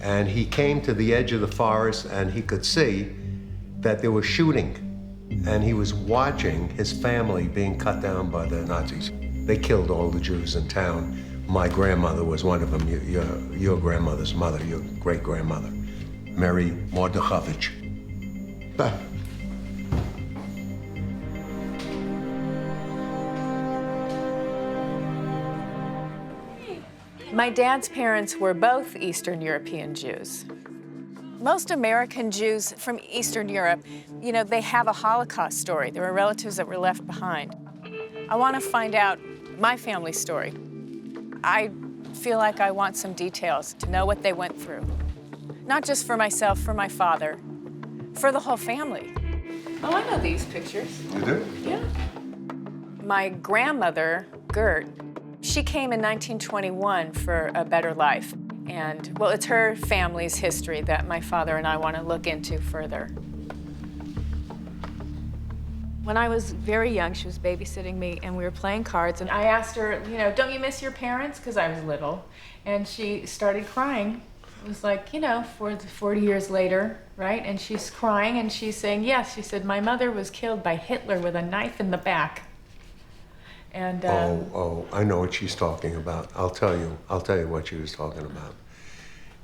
And he came to the edge of the forest and he could see that there was shooting. And he was watching his family being cut down by the Nazis. They killed all the Jews in town. My grandmother was one of them, your grandmother's mother, your great-grandmother, Mary Mordechovich. My dad's parents were both Eastern European Jews. Most American Jews from Eastern Europe, you know, they have a Holocaust story. There were relatives that were left behind. I want to find out my family's story. I feel like I want some details to know what they went through. Not just for myself, for my father, for the whole family. Oh, I know these pictures. You do? Yeah. My grandmother, Gert, she came in 1921 for a better life. And, well, it's her family's history that my father and I want to look into further. When I was very young, she was babysitting me, and we were playing cards, and I asked her, you know, don't you miss your parents? Because I was little. And she started crying. It was like, you know, 40 years later, right? And she's crying, and she's saying, yes. She said, my mother was killed by Hitler with a knife in the back. And, I know what she's talking about. I'll tell you what she was talking about.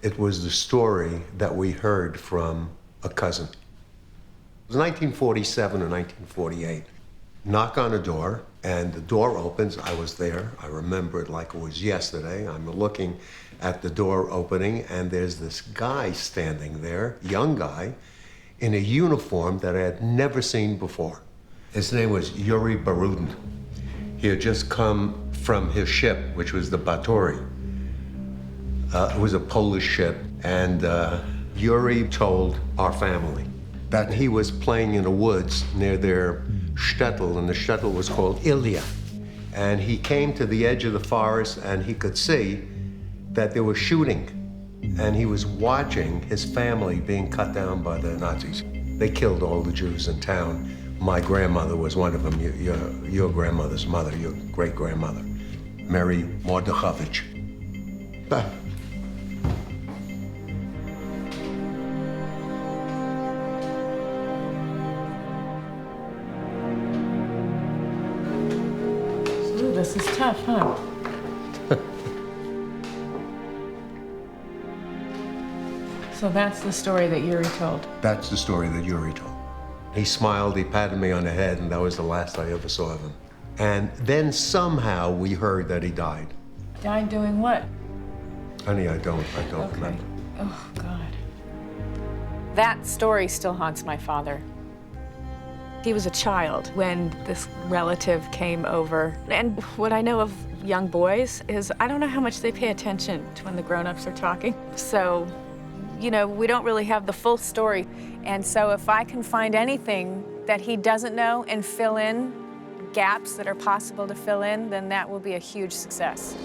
It was the story that we heard from a cousin. It was 1947 or 1948. Knock on a door, and the door opens. I was there. I remember it like it was yesterday. I'm looking at the door opening, and there's this guy standing there, young guy, in a uniform that I had never seen before. His name was Yuri Barudin. He had just come from his ship, which was the Batory. It was a Polish ship, and Yuri told our family that he was playing in the woods near their shtetl, and the shtetl was called Ilja. And he came to the edge of the forest, and he could see that there was shooting. And he was watching his family being cut down by the Nazis. They killed all the Jews in town. My grandmother was one of them, your grandmother's mother, your great-grandmother, Mary Mordechovich. Ooh, this is tough, huh? So that's the story that Yuri told. That's the story that Yuri told. He smiled, he patted me on the head, and that was the last I ever saw of him. And then somehow we heard that he died. Died doing what? Honey, I don't Okay. remember. Oh, God. That story still haunts my father. He was a child when this relative came over. And what I know of young boys is I don't know how much they pay attention to when the grown-ups are talking. So, you know, we don't really have the full story. And so if I can find anything that he doesn't know and fill in gaps that are possible to fill in, then that will be a huge success.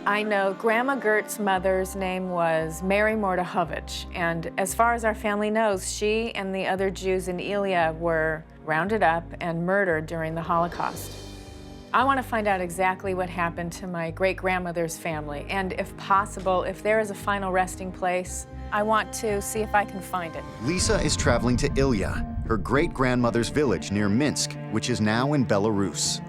I know Grandma Gert's mother's name was Mary Mordechovich, and as far as our family knows, she and the other Jews in Ilya were rounded up and murdered during the Holocaust. I want to find out exactly what happened to my great-grandmother's family, and if possible, if there is a final resting place, I want to see if I can find it. Lisa is traveling to Ilya, her great-grandmother's village near Minsk, which is now in Belarus.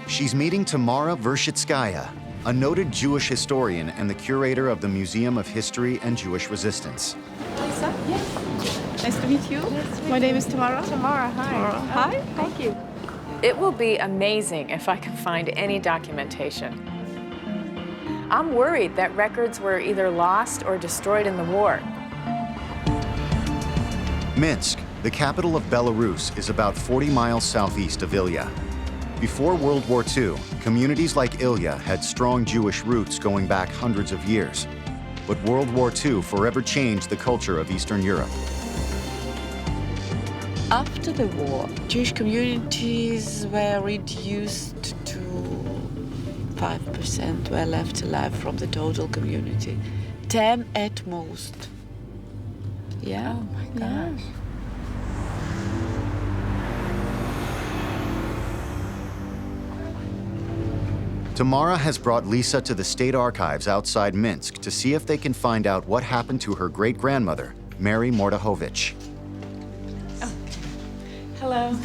She's meeting Tamara Vershitskaya, a noted Jewish historian and the curator of the Museum of History and Jewish Resistance. Lisa? Yes. Nice to meet you. My name is Tamara. Tamara, hi. Tamara. Hi. Thank you. It will be amazing if I can find any documentation. I'm worried that records were either lost or destroyed in the war. Minsk, the capital of Belarus, is about 40 miles southeast of Ilya. Before World War II, communities like Ilya had strong Jewish roots going back hundreds of years. But World War II forever changed the culture of Eastern Europe. After the war, Jewish communities were reduced to 5% were left alive from the total community. 10 at most. Yeah. Oh my gosh. Tamara has brought Lisa to the state archives outside Minsk to see if they can find out what happened to her great-grandmother, Mary Mordahovich. Hello.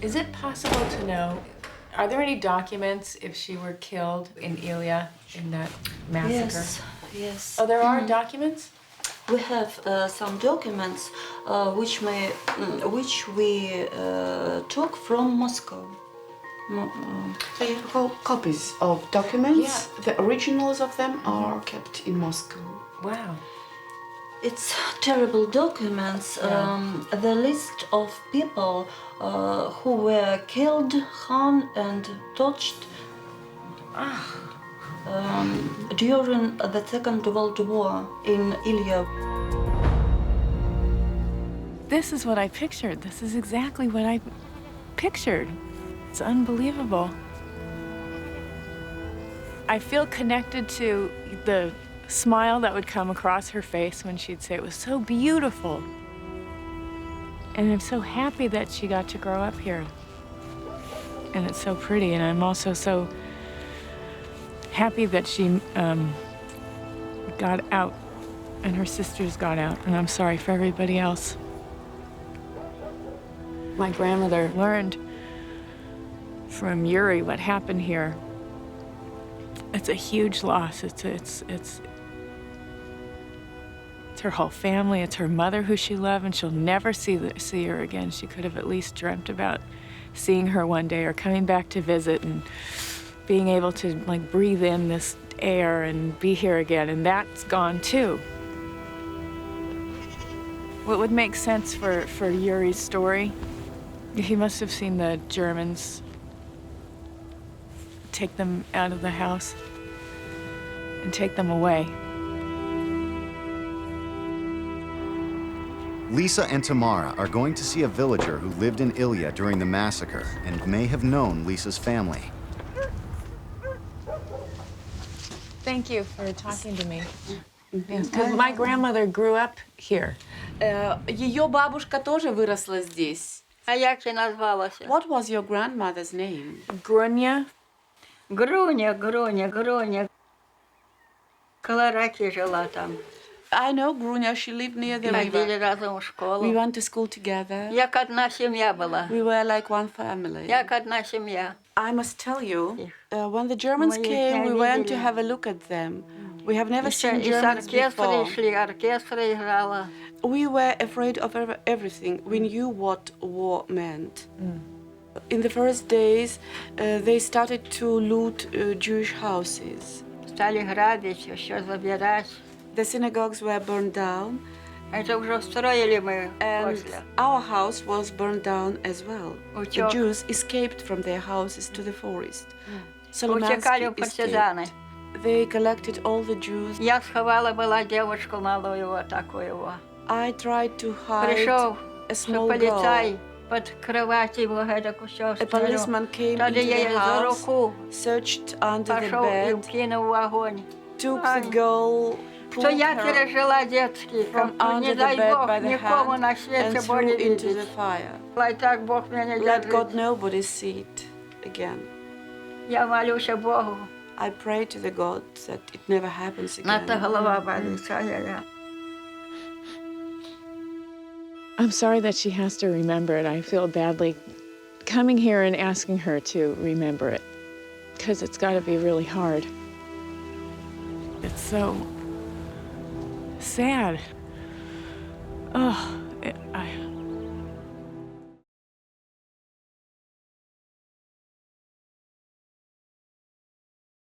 Is it possible to know, are there any documents if she were killed in Ilya in that massacre? Yes. Oh, there are documents? We have some documents which we took from Moscow. So you have copies of documents? Yeah. The originals of them are kept in Moscow. Wow. It's terrible documents. The list of people who were killed, hung, and tortured during the Second World War in Ilya. This is what I pictured. This is exactly what I pictured. It's unbelievable. I feel connected to the smile that would come across her face when she'd say it was so beautiful. And I'm so happy that she got to grow up here. And it's so pretty, and I'm also so happy that she got out and her sisters got out, and I'm sorry for everybody else. My grandmother learned from Yuri what happened here. It's a huge loss. It's her whole family. It's her mother who she loved, and she'll never see her again. She could have at least dreamt about seeing her one day or coming back to visit and being able to like breathe in this air and be here again, and that's gone too. What would make sense for Yuri's story? He must have seen the Germans take them out of the house and take them away. Lisa and Tamara are going to see a villager who lived in Ilya during the massacre and may have known Lisa's family. Thank you for talking to me. Because my grandmother grew up here. Ее бабушка тоже выросла здесь. А як ти назвалася? What was your grandmother's name? Grunya. Груня. Коло раки жила там. I know Grunya, she lived near the Ходили river. разом в школу. We went to school together. Як одна сім'я була. We were like one family. Як одна сім'я. I must tell you, when the Germans Мы их came, we не went to видели. have a look at them. We have never Ще seen із Germans оркестра before. йшли, оркестр грала. We were afraid of everything. We knew what war meant. In the first days, they started to loot Jewish houses. Стали грабити, що забирати. The synagogues were burned down, Это вже строили ми and після. our house was burned down as well. The Утек. Jews escaped from their houses to the forest. Утекали Solomansky в партизани. escaped. They collected all the Jews. Я сховала була дівчинку малую, отакую. I tried to hide Прийшов a small girl. поліцай під кроваті, його геть усього A policeman came Тоді into я її the за house, руку searched under the пішов і bed, вкинув в огонь. took the girl, Що pulled я her пережила дітські, from under не the дай bed Бог by the нікому на hand світі and threw болі into the видіть. fire. І так Бог мене Let God держить. nobody see it again. Я молюся Богу. I pray to the God that it never happens На та again. голова болиться. Я. I'm sorry that she has to remember it. I feel badly coming here and asking her to remember it, because it's got to be really hard. It's so sad. Oh,